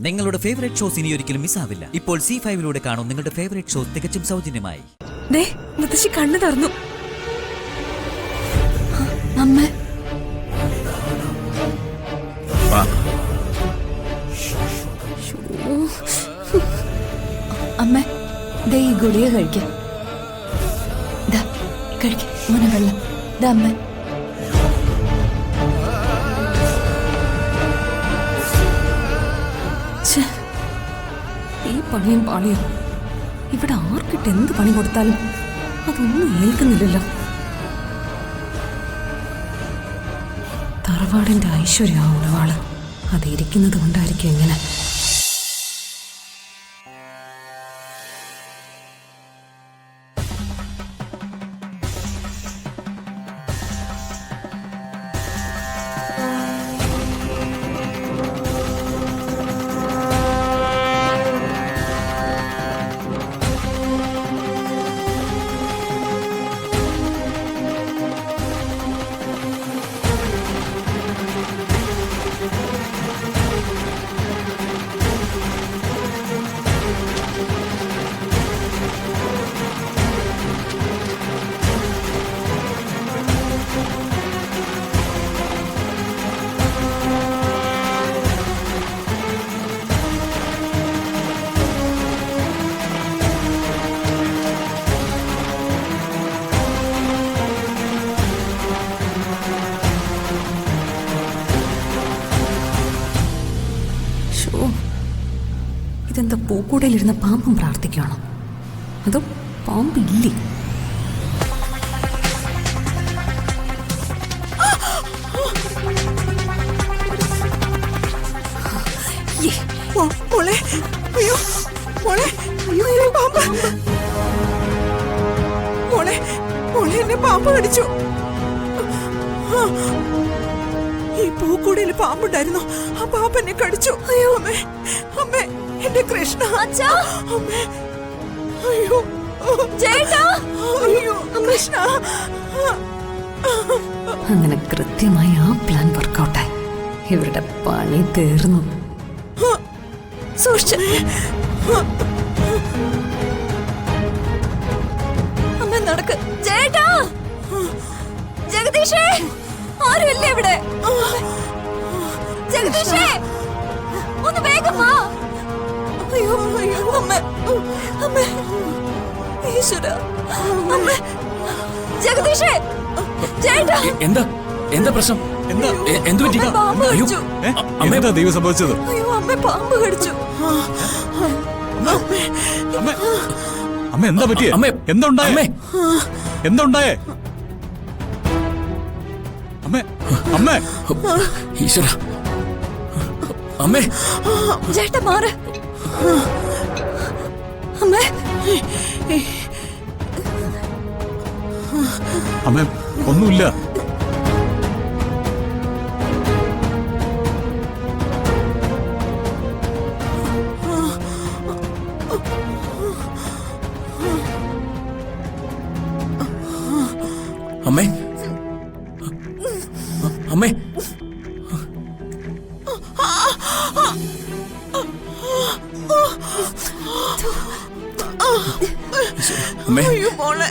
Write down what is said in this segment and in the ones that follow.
നിങ്ങളുടെ favourite shows ഇനി ഒരിക്കലും മിസ്സാവില്ല. ഇപ്പോൾ C5 കാണും നിങ്ങളുടെ ഫേവറേറ്റ് ഷോസ് തികച്ചും സൗജന്യമായി. മുത്തശ്ശി കണ്ണു തുറന്നു. അമ്മ അമ്മ ദേ ഈ ഗുളിക കഴിക്ക. മോനെ വെള്ളം അമ്മ. ഈ പണിയും പാളിയോ ഇവിടെ ആർക്കിട്ട് എന്ത് പണി കൊടുത്താലും അതൊന്നും ഏൽക്കുന്നില്ലല്ലോ. തറവാടിന്റെ ഐശ്വര്യ ഉളവാള് അതിരിക്കുന്നത് കൊണ്ടായിരിക്കും ഇങ്ങനെ. ഇതെന്താ പൂക്കൂടയിലിരുന്ന പാമ്പും പ്രാർത്ഥിക്കുകയാണോ? അതോ പാമ്പില്ലേ? എന്നെ പാമ്പ് കടിച്ചു. ഈ പൂക്കൂടയിൽ പാമ്പുണ്ടായിരുന്നു. ആ പാമ്പ് എന്നെ കടിച്ചു. അയ്യോ അമ്മേ, അമ്മേ, എന്റെ കൃഷ്ണ. അമ്മേ, അയ്യോ ചേട്ടാ, അയ്യോ കൃഷ്ണ. അങ്ങനെ കൃത്യമായി ആ പ്ലാൻ വർക്കൗട്ടായി. ഇവരുടെ പണി തീർന്നു. അമ്മ നടക്ക്. ചേട്ടാ, ജഗദീഷേ, ആരുമില്ലേ ഇവിടെ? ജഗദീഷേ, ഒന്ന് വേഗം വാ. അയ്യോ അയ്യോ അമ്മ, അമ്മ, ഈശ്വര, അമ്മ, ജഗദീഷേ, ചേട്ടാ. എന്താ എന്താ പ്രശ്നം? എന്താ എന്തു പറ്റി? എന്താ ദൈവം സംഭവിച്ചത്? അയ്യോ അമ്മ, പാമ്പ് കടിച്ചു. അമ്മ എന്താ പറ്റിയേ? എന്തുണ്ടായേ? എന്തുണ്ടായേ? അമ്മേ, അമ്മേ, ഈശ്വര, അമ്മേ, ചേട്ടാ മാറ്. അമ്മേ, അമ്മേ, ഒന്നുമില്ല. അമ്മേ, അമ്മേ, അമ്മേ, മോളെ,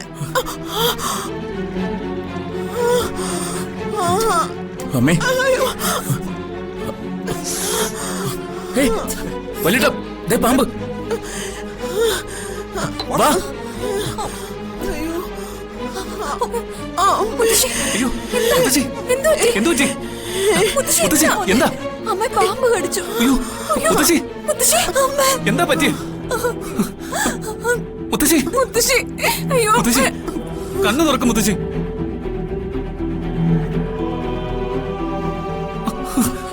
അമ്മേ, വലിയ ദേ പാമ്പ്. വാ. അയ്യോ മുത്തശ്ശി, എന്തു പറ്റി? മുത്തശ്ശി എന്താ? അമ്മ പാമ്പ് കടിച്ചു. അയ്യോ മുത്തശ്ശി, എന്താ പറ്റി? മുത്തശ്ശി, മുത്തശ്ശി, അയ്യോ മുത്തശ്ശി, കണ്ണു തുറക്കും മുത്തശ്ശി.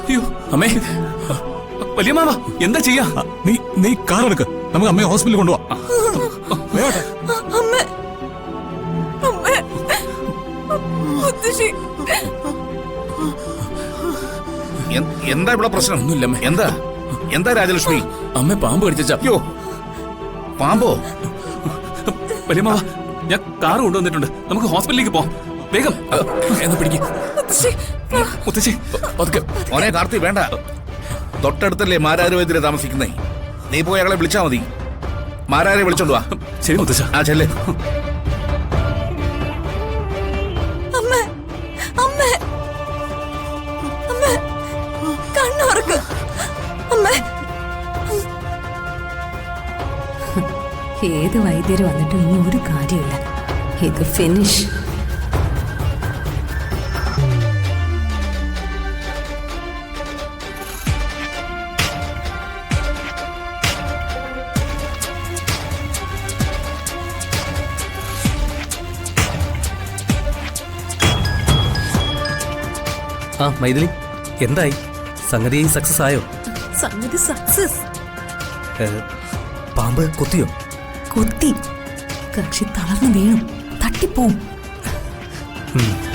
അയ്യോ അമ്മേ, വലിയ മാമ എന്താ ചെയ്യാ? നീ കാർ എടുക്ക്, നമുക്ക് അമ്മയെ ഹോസ്പിറ്റലിൽ കൊണ്ടുപോവാം. അമ്മ, അമ്മ, മുത്തശ്ശി. എന്താ ഇവിടെ പ്രശ്നം? ഒന്നുമില്ല. എന്താ എന്താ രാജലക്ഷ്മി? അമ്മ പാമ്പ് കടിച്ചാ. അയ്യോ പാമ്പോ? വലിയ മാവ, ഞാൻ കാർ കൊണ്ടുവന്നിട്ടുണ്ട്, നമുക്ക് ഹോസ്പിറ്റലിലേക്ക് പോവാം. വേഗം എന്ന് പിടിക്കും. മുത്തശ്ശി, പതുക്കെ. മോനെ കാർത്തി വേണ്ട. തൊട്ടടുത്തല്ലേ മാരാര് വൈദ്യരെ താമസിക്കുന്നേ. നീ പോയി അയാളെ വിളിച്ചാ മതി. മാരാരെ വിളിച്ചോണ്ട് വാ. ശരി മുത്തശ്ശ. ആ ചെല്ലേ. അമ്മ അമ്മ അമ്മ കണ്ണുറക്ക് അമ്മ. ഏത് വൈദ്യര് വന്നിട്ടും ഇനി ഒരു കാര്യമില്ല. ഇത് ഫിനിഷ്. ആ മൈഥിലി, എന്തായി? സംഗതി സക്സസ് ആയോ? സംഗതി സക്സസ്. പാമ്പ് കൊത്തിയോ? കൊത്തി. കക്ഷി തളർന്നു വീണു. തട്ടിപ്പോവും.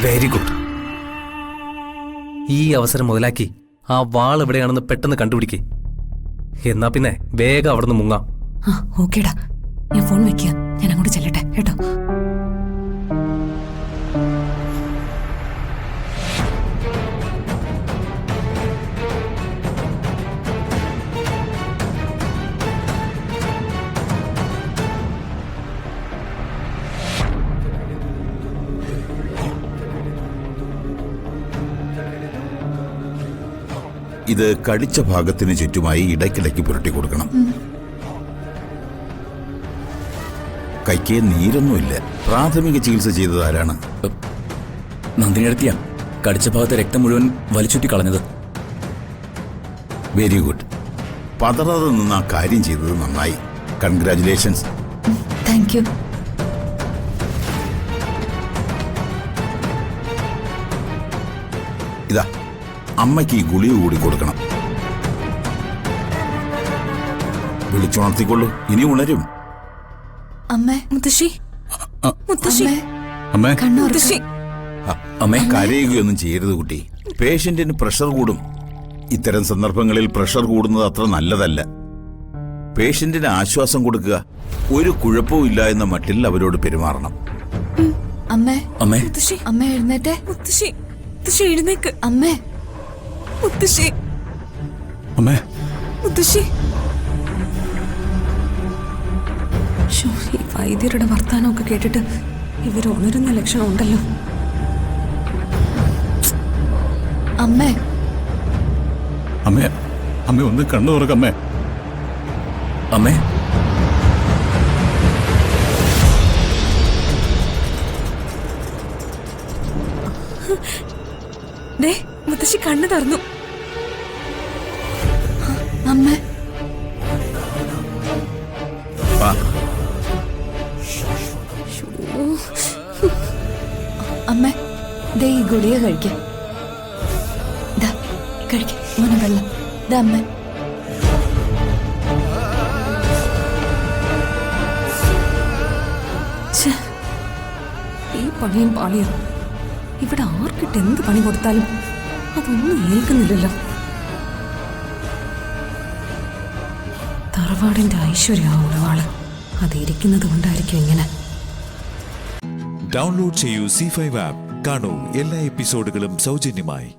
Very good. ഈ അവസരം മുതലാക്കി ആ വാൾ എവിടെയാണെന്ന് പെട്ടെന്ന് കണ്ടുപിടിക്കേ. എന്നാ പിന്നെ വേഗം അവിടെ നിന്ന് മുങ്ങാം. ആ ഓക്കേടാ, ഞാൻ ഫോൺ വെക്കുക. ഞാൻ അങ്ങോട്ട് ചെല്ലട്ടെ കേട്ടോ. ഇത് കടിച്ച ഭാഗത്തിന് ചുറ്റുമായി ഇടയ്ക്കിടയ്ക്ക് പുരട്ടി കൊടുക്കണം. കൈക്ക് നീരൊന്നുമില്ല. പ്രാഥമിക ചികിത്സ ചെയ്തത് ആരാണ്? നന്ദിനിയെടുത്തിയാ കടിച്ച ഭാഗത്തെ രക്തം മുഴുവൻ വലിച്ചുറ്റി കളഞ്ഞത്. Very good. പതറാതെ നിന്ന് ആ കാര്യം ചെയ്തത് നന്നായി. കൺഗ്രാറ്റുലേഷൻസ്. Thank you. ഇതാ, അമ്മയ്ക്ക് ഈ ഗുളിക കൂടി കൊടുക്കണം. വിളിച്ചുണർത്തിക്കൊള്ളൂ, ഇനി ഉണരും. അമ്മ മുത്തശ്ശി മുത്തശ്ശി അമ്മേ, മുത്തശ്ശി. അമ്മേ, കരയുകയൊന്നും ചെയ്യരുത് കുട്ടി. പേഷ്യന്റിന് പ്രഷർ കൂടും. ഇത്തരം സന്ദർഭങ്ങളിൽ പ്രഷർ കൂടുന്നത് അത്ര നല്ലതല്ല. പേഷ്യന്റിന് ആശ്വാസം കൊടുക്കുക. ഒരു കുഴപ്പവും ഇല്ല എന്ന മട്ടിൽ അവരോട് പെരുമാറണം. അമ്മേ അമ്മേ, മുത്തശ്ശി. അമ്മ എഴുന്നേറ്റെ. മുത്തശ്ശി മുത്തശ്ശി എഴുന്നേക്ക്. അമ്മേ മുത്തശ്ശി അമ്മേ, മുത്തശ്ശി. ഈ വൈദ്യരുടെ വർത്താനമൊക്കെ കേട്ടിട്ട് ഇവർ ഉണരുന്ന ലക്ഷണം ഉണ്ടല്ലോ. അമ്മേ അമ്മേ, അമ്മേ ഒന്ന് കണ്ണു തുറക്കമ്മേ. അമ്മേ, ദേ മുത്തശ്ശി കണ്ണു തുറന്നു. അമ്മ വാ. അമ്മ ദേ ഈ ഗുളിക കഴിക്ക. കഴിക്ക മോനെ വെള്ളം. അമ്മ ഈ പണിയും പാളിയോ. ഇവിടെ ആർക്കിട്ട് എന്ത് പണി കൊടുത്താലും അതൊന്നും ഏൽക്കുന്നില്ലല്ലോ. തറവാടിന്റെ ഐശ്വര്യമാണ് ആള്. അതിരിക്കുന്നത് കൊണ്ടായിരിക്കും ഇങ്ങനെ. ഡൗൺലോഡ് ചെയ്യൂ C5 ആപ്പ്. കാണൂ എല്ലാ എപ്പിസോഡുകളും സൗജന്യമായി.